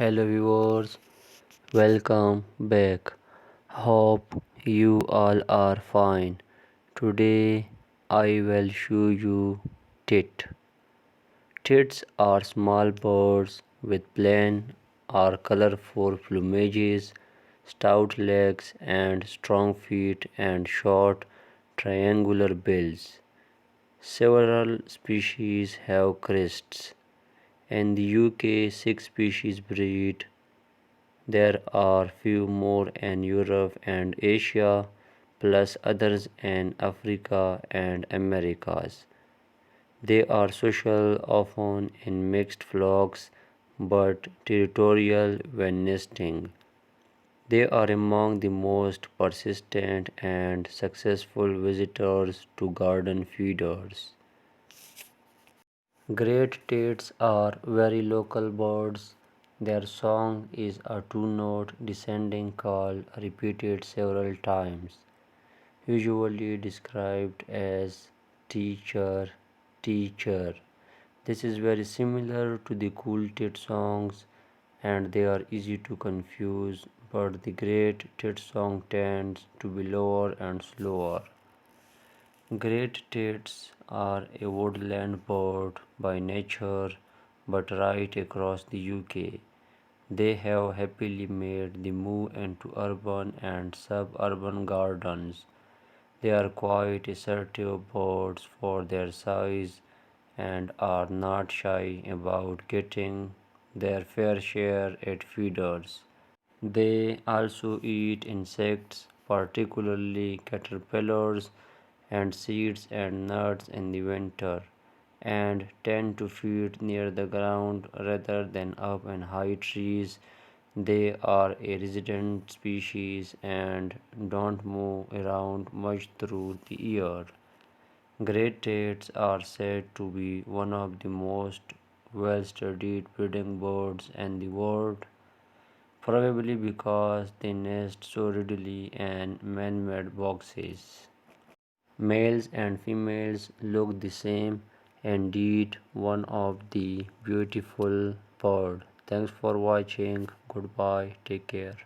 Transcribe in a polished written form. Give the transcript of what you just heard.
Hello viewers, welcome back. Hope you all are fine. Today I will show you tit. Tits are small birds with plain or colorful plumages, stout legs and strong feet and short triangular bills. Several species have crests. In the UK, 6 species breed. There are few more in Europe and Asia, plus others in Africa and Americas. They are social, often in mixed flocks, but territorial when nesting. They are among the most persistent and successful visitors to garden feeders. Great tits are very local birds. Their song is a two-note descending call repeated several times, usually described as teacher, teacher. This is very similar to the cool tit songs and they are easy to confuse, but the great tit song tends to be lower and slower. Great tits are a woodland bird by nature, but right across the UK. They have happily made the move into urban and suburban gardens. They are quite assertive birds for their size and are not shy about getting their fair share at feeders. They also eat insects, particularly caterpillars and seeds and nuts in the winter, and tend to feed near the ground rather than up in high trees. They are a resident species and don't move around much through the year. Great Dates are said to be one of the most well-studied breeding birds in the world, probably because they nest so readily in man-made boxes. Males and females look the same, indeed one of the beautiful bird. Thanks for watching. Goodbye. Take care.